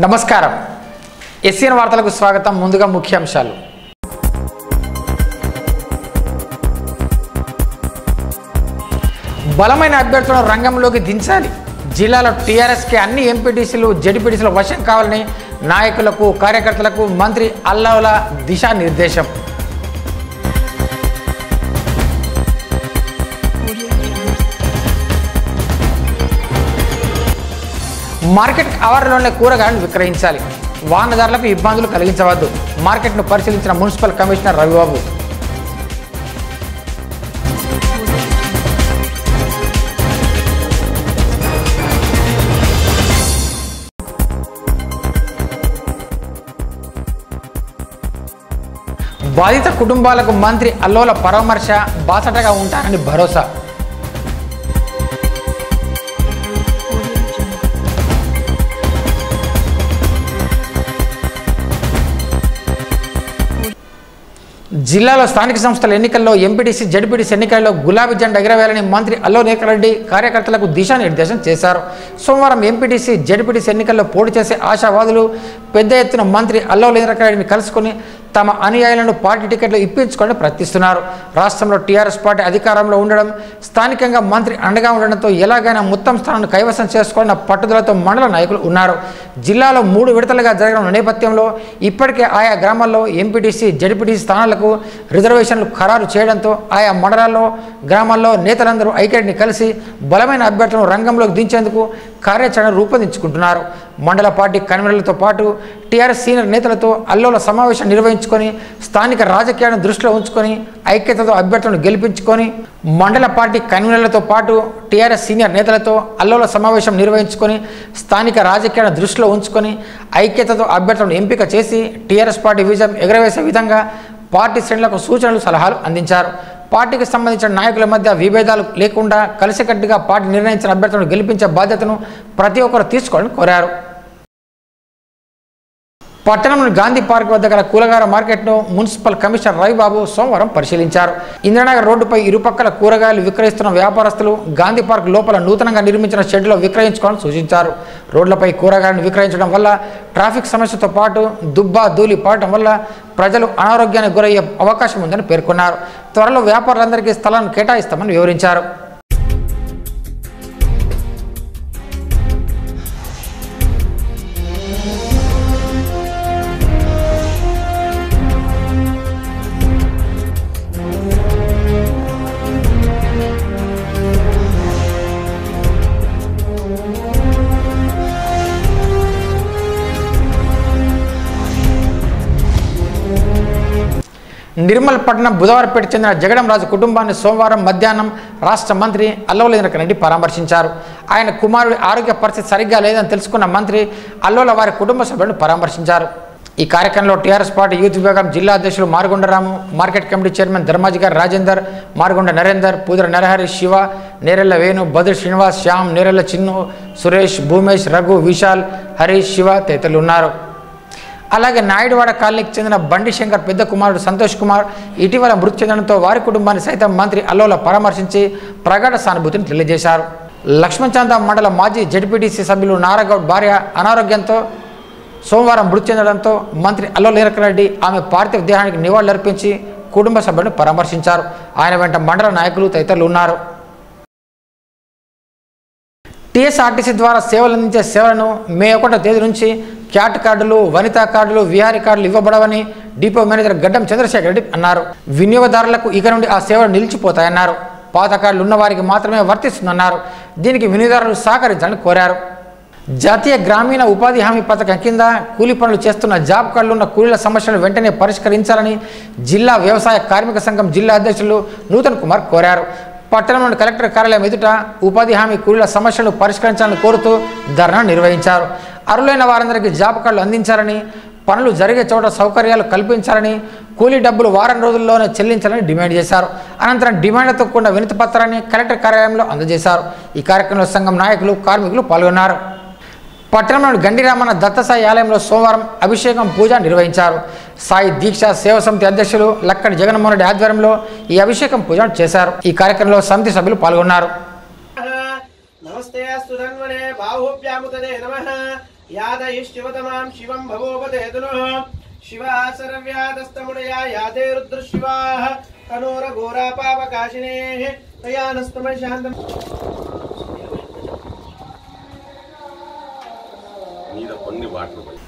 నమస్కారం ఎస్సీఎన్ వార్తలకు స్వాగతం. ముందుగా ముఖ్యాంశాలు. బలమైన అభ్యర్థులను రంగంలోకి దించాలి. జిల్లాలో టీఆర్ఎస్కి అన్ని ఎంపీటీసీలు జెడ్పీటీసీలు వశం కావాలని నాయకులకు కార్యకర్తలకు మంత్రి అల్లావుల దిశానిర్దేశం. మార్కెట్ ఆవరణలోనే కూరగాయలు విక్రయించాలి. వాహనదారులకు ఇబ్బందులు కలిగించవద్దు. మార్కెట్ను పరిశీలించిన మున్సిపల్ కమిషనర్ రవిబాబు. బాధిత కుటుంబాలకు మంత్రి అల్లోల పరామర్శ, బాసటగా ఉంటానని భరోసా. జిల్లాలో స్థానిక సంస్థల ఎన్నికల్లో ఎంపీటీసీ జెడ్పీటీసీ ఎన్నికల్లో గులాబీ జెండా ఎగరవేయాలని మంత్రి అల్లోల ఏకరెడ్డి కార్యకర్తలకు దిశానిర్దేశం చేశారు. సోమవారం ఎంపీటీసీ జెడ్పీటీసీ ఎన్నికల్లో పోటీ చేసే ఆశావాదులు పెద్ద ఎత్తున మంత్రి అల్లోల ఏకరెడ్డిని కలుసుకుని తమ అనుయాయులను పార్టీ టికెట్లు ఇప్పించుకొని ప్రయత్నిస్తున్నారు. రాష్ట్రంలో టీఆర్ఎస్ పార్టీ అధికారంలో ఉండడం, స్థానికంగా మంత్రి అండగా ఉండడంతో ఎలాగైనా మొత్తం స్థానాన్ని కైవసం చేసుకోవాలన్న పట్టుదలతో మండల నాయకులు ఉన్నారు. జిల్లాలో 3 విడతలుగా జరగడం నేపథ్యంలో ఇప్పటికే ఆయా గ్రామాల్లో ఎంపీటీసీ జెడ్పీటీసీ స్థానాలకు రిజర్వేషన్లు ఖరారు చేయడంతో ఆయా మండలాల్లో గ్రామాల్లో నేతలందరూ ఐక్యతని కలిసి బలమైన అభ్యర్థులను రంగంలోకి దించేందుకు కార్యాచరణ రూపొందించుకుంటున్నారు. మండల పార్టీ కన్వీనర్లతో పాటు టీఆర్ఎస్ సీనియర్ నేతలతో అల్లోల సమావేశం నిర్వహించుకొని స్థానిక రాజకీయాలను దృష్టిలో ఉంచుకొని ఐక్యతతో అభ్యర్థులను గెలిపించుకొని మండల పార్టీ కన్వీనర్లతో పాటు టీఆర్ఎస్ సీనియర్ నేతలతో అల్లోల సమావేశం నిర్వహించుకొని స్థానిక రాజకీయాలను దృష్టిలో ఉంచుకొని ఐక్యతతో అభ్యర్థులను ఎంపిక చేసి టీఆర్ఎస్ పార్టీ విజయం ఎగరవేసే విధంగా పార్టీ శ్రేణులకు సూచనలు సలహాలు అందించారు. పార్టీకి సంబంధించిన నాయకుల మధ్య విభేదాలు లేకుండా కలిసికట్టుగా పార్టీ నిర్ణయించిన అభ్యర్థులను గెలిపించే బాధ్యతను ప్రతి ఒక్కరు తీసుకోవాలని కోరారు. పట్టణంలోని గాంధీ పార్క్ వద్ద గల కూరగాయల మార్కెట్ను మున్సిపల్ కమిషనర్ రవిబాబు సోమవారం పరిశీలించారు. ఇంద్రనగర్ రోడ్డుపై ఇరుపక్కల కూరగాయలు విక్రయిస్తున్న వ్యాపారస్తులు గాంధీ పార్క్ లోపల నూతనంగా నిర్మించిన షెడ్లో విక్రయించుకోవాలని సూచించారు. రోడ్లపై కూరగాయలను విక్రయించడం వల్ల ట్రాఫిక్ సమస్యతో పాటు దుబ్బా ధూళి పడటం వల్ల ప్రజలు అనారోగ్యానికి గురయ్యే అవకాశం ఉందని పేర్కొన్నారు. త్వరలో వ్యాపారులందరికీ స్థలాన్ని కేటాయిస్తామని వివరించారు. నిర్మల్ పట్టణం బుధవారపేట చెందిన జగడం రాజు కుటుంబాన్ని సోమవారం మధ్యాహ్నం రాష్ట్ర మంత్రి అల్లోల ఏకరెడ్డి పరామర్శించారు. ఆయన కుమారుడి ఆరోగ్య పరిస్థితి సరిగ్గా లేదని తెలుసుకున్న మంత్రి అల్లోల వారి కుటుంబ సభ్యులను పరామర్శించారు. ఈ కార్యక్రమంలో టీఆర్ఎస్ పార్టీ యూత్ విభాగం జిల్లా అధ్యక్షులు మారుగుండరాము, మార్కెట్ కమిటీ చైర్మన్ ధర్మాజిగారి రాజేందర్, మారుగుండ నరేందర్, పూదర నరహరి, శివ, నేరెళ్ల వేణు, బద్రి శ్రీనివాస్, శ్యామ్, నేరెళ్ల చిన్ను, సురేష్, భూమేష్, రఘు, విశాల్, హరీష్, శివ తదితరులు ఉన్నారు. అలాగే నాయుడువాడ కాలనీకి చెందిన బండి శంకర్ పెద్ద కుమారుడు సంతోష్ కుమార్ ఇటీవల మృతి చెందడంతో వారి కుటుంబాన్ని సైతం మంత్రి అల్లోల పరామర్శించి ప్రగాఢ సానుభూతిని తెలియజేశారు. లక్ష్మణచాంద మండల మాజీ జెడ్పీటీసీ సభ్యులు నారాగౌడ్ భార్య అనారోగ్యంతో సోమవారం మృతి చెందడంతో మంత్రి అల్లోల ఏకరెడ్డి ఆమె పార్థివ దేహానికి నివాళులర్పించి కుటుంబ సభ్యులను పరామర్శించారు. ఆయన వెంట మండల నాయకులు తదితరులు ఉన్నారు. టీఎస్ఆర్టీసీ ద్వారా సేవలు అందించే సేవలను మే 1వ తేదీ నుంచి క్యాట్ కార్డులు, వనితా కార్డులు, విహారీ కార్డులు ఇవ్వబడవని డిపో మేనేజర్ గడ్డం చంద్రశేఖర్ రెడ్డి అన్నారు. వినియోగదారులకు ఇక నుండి ఆ సేవలు నిలిచిపోతాయన్నారు. పాత కార్డులు ఉన్న వారికి మాత్రమే వర్తిస్తుందన్నారు. దీనికి వినియోగదారులు సహకరించాలని కోరారు. జాతీయ గ్రామీణ ఉపాధి హామీ పథకం కింద కూలీ పనులు చేస్తున్న జాబ్ కార్డులు ఉన్న కూలీల సమస్యలను వెంటనే పరిష్కరించాలని జిల్లా వ్యవసాయ కార్మిక సంఘం జిల్లా అధ్యక్షులు నూతన్ కుమార్ కోరారు. పట్టణంలోని కలెక్టర్ కార్యాలయం ఎదుట ఉపాధి హామీ కూలీల సమస్యలను పరిష్కరించాలని కోరుతూ ధర్నా నిర్వహించారు. అర్హులైన వారందరికీ జాబ్ కార్డులు అందించాలని, పనులు జరిగే చోట సౌకర్యాలు కల్పించాలని, కూలీ డబ్బులు వారం రోజుల్లోనే చెల్లించాలని డిమాండ్ చేశారు. అనంతరం డిమాండ్లతో కూడిన వినతి పత్రాన్ని కలెక్టర్ కార్యాలయంలో అందజేశారు. ఈ కార్యక్రమంలో సంఘం నాయకులు, కార్మికులు పాల్గొన్నారు. పట్టణంలోని గండిరామన్న దత్తసాయి ఆలయంలో సోమవారం అభిషేకం పూజ నిర్వహించారు. సాయి దీక్ష సేవ సమితి అధ్యక్షులు లక్కడి జగన్మోహన్ రెడ్డి ఆధ్వర్యంలో ఈ అభిషేకం పూజ చేశారు. ఈ కార్యక్రమంలో సమితి సభ్యులు పాల్గొన్నారు. నమస్తే సుధన్వనే బాహుభ్యాముతదే నమః यादयिष्टिवतमां शिवं भवोपदेतुनः शिवा सर्व्यादस्तमुदया यादे रुद्रशिवाः तनोरघोरा पापकाशिनेः तयानस्तमः शान्तम्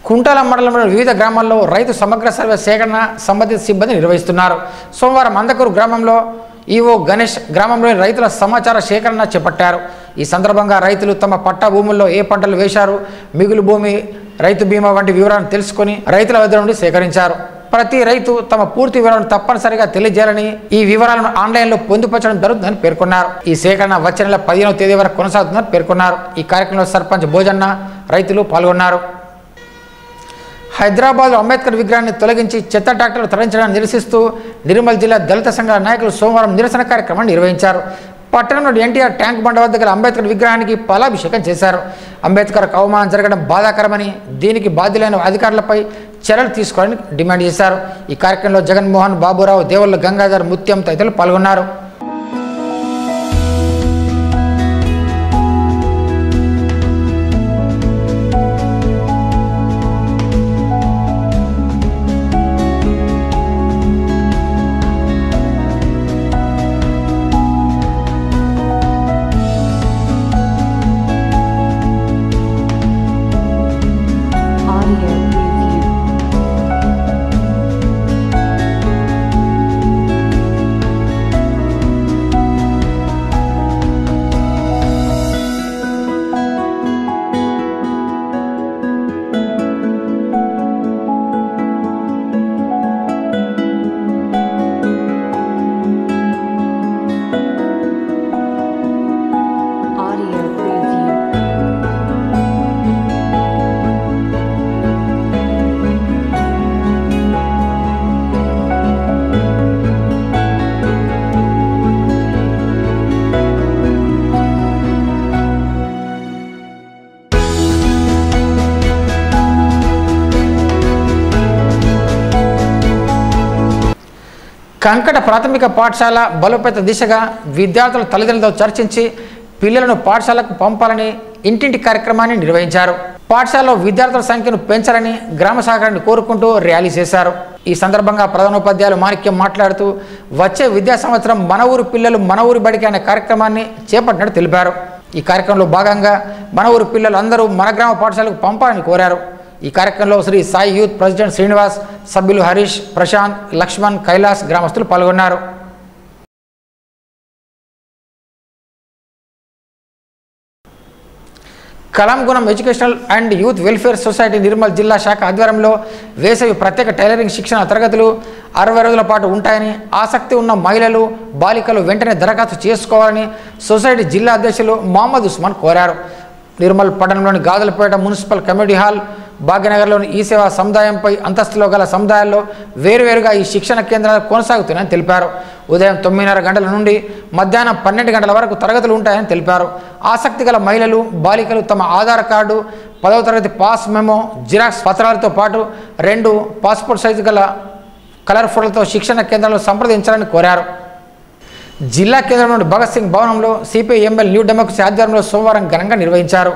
కుంటాల మండలంలోని వివిధ గ్రామాల్లో రైతు సమగ్ర సర్వే సేకరణ సంబంధిత సిబ్బంది నిర్వహిస్తున్నారు. సోమవారం అందకూరు గ్రామంలో ఈవో గణేష్ గ్రామంలోని రైతుల సమాచార సేకరణ చేపట్టారు. ఈ సందర్భంగా రైతులు తమ పట్టా భూముల్లో ఏ పంటలు వేశారు, మిగులు భూమి, రైతు బీమా వంటి వివరాలను తెలుసుకుని రైతుల వద్ద నుండి సేకరించారు. ప్రతి రైతు తమ పూర్తి వివరాలను తప్పనిసరిగా తెలియజేయాలని, ఈ వివరాలను ఆన్లైన్లో పొందుపరచడం జరుగుతుందని పేర్కొన్నారు. ఈ సేకరణ వచ్చే నెల 15వ తేదీ వరకు కొనసాగుతుందని పేర్కొన్నారు. ఈ కార్యక్రమంలో సర్పంచ్ భోజన్న, రైతులు పాల్గొన్నారు. హైదరాబాద్లో అంబేద్కర్ విగ్రహాన్ని తొలగించి చెత్త ట్రాక్టర్లు తరలించడాన్ని నిరసిస్తూ నిర్మల్ జిల్లా దళిత సంఘాల నాయకులు సోమవారం నిరసన కార్యక్రమాన్ని నిర్వహించారు. పట్టణంలోని ఎన్టీఆర్ ట్యాంక్ బండ వద్ద గల అంబేద్కర్ విగ్రహానికి పాలాభిషేకం చేశారు. అంబేద్కర్కు అవమానం జరగడం బాధాకరమని, దీనికి బాధ్యులైన అధికారులపై చర్యలు తీసుకోవాలని డిమాండ్ చేశారు. ఈ కార్యక్రమంలో జగన్మోహన్, బాబురావు, దేవుళ్ళ గంగాధర్, ముత్యం తదితరులు పాల్గొన్నారు. కంకట ప్రాథమిక పాఠశాల బలోపేత దిశగా విద్యార్థుల తల్లిదండ్రులతో చర్చించి పిల్లలను పాఠశాలకు పంపాలని ఇంటింటి కార్యక్రమాన్ని నిర్వహించారు. పాఠశాలలో విద్యార్థుల సంఖ్యను పెంచాలని గ్రామ సహకారాన్ని కోరుకుంటూ ర్యాలీ చేశారు. ఈ సందర్భంగా ప్రధానోపాధ్యాయులు మాణిక్యం మాట్లాడుతూ వచ్చే విద్యా సంవత్సరం మన ఊరు పిల్లలు మన ఊరి బడికి అనే కార్యక్రమాన్ని చేపట్టినట్టు తెలిపారు. ఈ కార్యక్రమంలో భాగంగా మన ఊరు పిల్లలు అందరూ మన గ్రామ పాఠశాలకు పంపాలని కోరారు. ఈ కార్యక్రమంలో శ్రీ సాయి యూత్ ప్రెసిడెంట్ శ్రీనివాస్, సభ్యులు హరీష్, ప్రశాంత్, లక్ష్మణ్, కైలాస్, గ్రామస్తులు పాల్గొన్నారు. కలాంగుణం educational and youth welfare society Nirmal జిల్లా శాఖ ఆధ్వర్యంలో వేసవి ప్రత్యేక టైలరింగ్ శిక్షణ తరగతులు 60 రోజుల పాటు ఉంటాయని, ఆసక్తి ఉన్న మహిళలు, బాలికలు వెంటనే దరఖాస్తు చేసుకోవాలని సొసైటీ జిల్లా అధ్యక్షులు మహమ్మద్ ఉస్మాన్ కోరారు. నిర్మల్ పట్టణంలోని గాజులపేట మున్సిపల్ కమ్యూనిటీ హాల్, భాగ్యనగర్లోని ఈ సేవా సముదాయంపై అంతస్తులో గల సముదాయాల్లో వేరువేరుగా ఈ శిక్షణ కేంద్రాలు కొనసాగుతున్నాయని తెలిపారు. ఉదయం 9:30 గంటల నుండి మధ్యాహ్నం 12 గంటల వరకు తరగతులు ఉంటాయని తెలిపారు. ఆసక్తి గల మహిళలు, బాలికలు తమ ఆధార్ కార్డు, 10వ తరగతి పాస్ మెమో, జిరాక్స్ పత్రాలతో పాటు 2 పాస్పోర్ట్ సైజు గల కలర్ ఫోటోలతో శిక్షణ కేంద్రాలను సంప్రదించాలని కోరారు. జిల్లా కేంద్రంలోని భగత్ సింగ్ భవనంలో సిపిఐఎంఎల్ న్యూ డెమోక్రసీ ఆధ్వర్యంలో సోమవారం ఘనంగా నిర్వహించారు.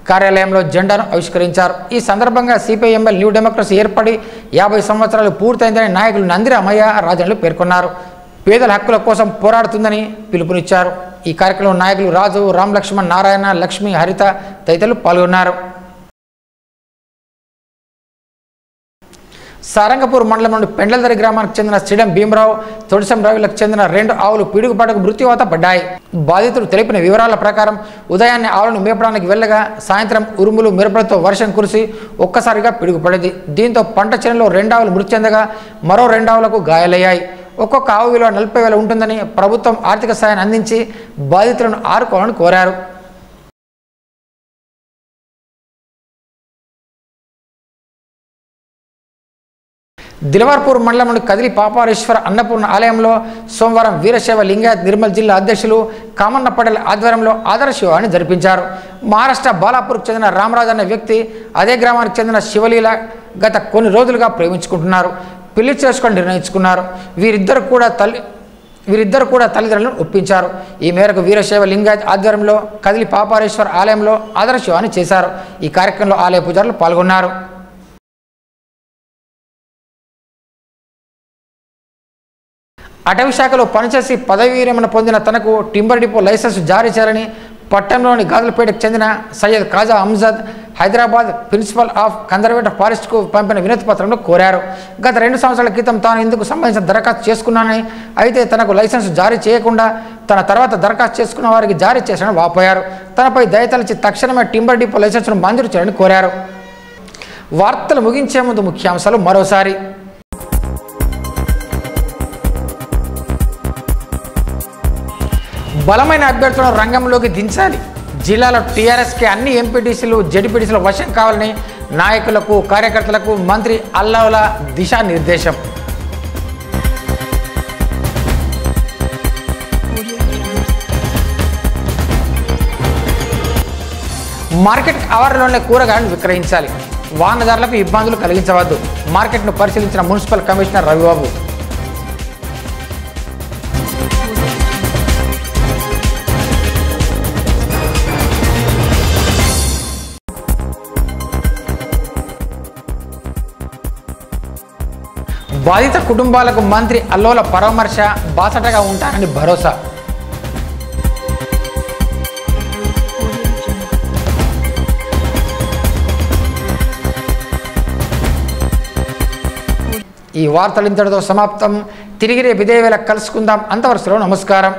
కార్యాలయంలో జెండాను ఆవిష్కరించారు. ఈ సందర్భంగా సిపిఐఎంఎల్ న్యూ డెమోక్రసీ ఏర్పడి 50 సంవత్సరాలు పూర్తయిందని నాయకులు నందిరామయ్య, రాజన్లు పేర్కొన్నారు. పేదల హక్కుల కోసం పోరాడుతుందని పిలుపునిచ్చారు. ఈ కార్యక్రమంలో నాయకులు రాజు, రామ్ లక్ష్మణ్, నారాయణ, లక్ష్మి, హరిత తదితరులు పాల్గొన్నారు. సారంగపూర్ మండలంలోని పెండ్లదరి గ్రామానికి చెందిన శ్రీడం భీమరావు, తొడిసం రవిలకు చెందిన 2 ఆవులు పిడుగుపాటుకు మృత్యువాత పడ్డాయి. బాధితులు తెలిపిన వివరాల ప్రకారం ఉదయాన్నే ఆవులను మేపడానికి వెళ్ళగా సాయంత్రం ఉరుములు, మెరుపులతో వర్షం కురిసి ఒక్కసారిగా పిడుగుపడింది. దీంతో పంట చేనులో 2 ఆవులు మృతి చెందగా మరో 2 ఆవులకు గాయాలయ్యాయి. ఒక్కొక్క ఆవు విలువ 40,000 ఉంటుందని ప్రభుత్వం ఆర్థిక సాయాన్ని అందించి బాధితులను ఆదుకోవాలని కోరారు. దిలవార్పూర్ మండలంలోని కదిలి పాపారేశ్వర అన్నపూర్ణ ఆలయంలో సోమవారం వీరశైవ లింగాయత్ నిర్మల్ జిల్లా అధ్యక్షులు కామన్న పటేల్ ఆధ్వర్యంలో ఆదర్శ శివాన్ని జరిపించారు. మహారాష్ట్ర బాలాపూర్కు చెందిన రామరాజు అనే వ్యక్తి అదే గ్రామానికి చెందిన శివలీల గత కొన్ని రోజులుగా ప్రేమించుకుంటున్నారు. పెళ్లి చేసుకొని నిర్ణయించుకున్నారు. వీరిద్దరు కూడా వీరిద్దరు కూడా తల్లిదండ్రులను ఒప్పించారు. ఈ మేరకు వీరశైవ లింగాయత్ ఆధ్వర్యంలో కదిలి పాపారేశ్వర ఆలయంలో ఆదర్శవాణి చేశారు. ఈ కార్యక్రమంలో ఆలయ పూజారులు పాల్గొన్నారు. అటవీ శాఖలో పనిచేసి పదవీ విరమణ పొందిన తనకు టింబర్ డిపో లైసెన్స్ జారీ చేయాలని పట్టణంలోని గాజులపేటకు చెందిన Syed Khaja Amjad Hyderabad principal of conservative ఫారెస్ట్కు పంపిన వినతి పత్రంలో కోరారు. గత 2 సంవత్సరాల క్రితం తాను ఇందుకు సంబంధించిన దరఖాస్తు చేసుకున్నానని, అయితే తనకు లైసెన్స్ జారీ చేయకుండా తన తర్వాత దరఖాస్తు చేసుకున్న వారికి జారీ చేశారని వాపోయారు. తనపై దయతలిచి తక్షణమే టింబర్ డిపో లైసెన్స్ను మంజూరు చేయాలని కోరారు. వార్తలు ముగించే ముందు ముఖ్యాంశాలు మరోసారి. బలమైన అభ్యర్థులను రంగంలోకి దించాలి. జిల్లాలో టీఆర్ఎస్కి అన్ని ఎంపీటీసీలు జెడ్పీటీసీలు వశం కావాలని నాయకులకు కార్యకర్తలకు మంత్రి అల్లావుల దిశానిర్దేశం. మార్కెట్ ఆవరణలోనే కూరగాయలను విక్రయించాలి. వాహనదారులకు ఇబ్బందులు కలిగించవద్దు. మార్కెట్ను పరిశీలించిన మున్సిపల్ కమిషనర్ రవిబాబు. బాధిత కుటుంబాలకు మంత్రి అల్లోల పరామర్శ, బాసటగా ఉంటానని భరోసా. ఈ వార్తలు ఇంతటితో సమాప్తం. తిరిగి రేపు ఇదే వేళ కలుసుకుందాం. అంతవరకు నమస్కారం.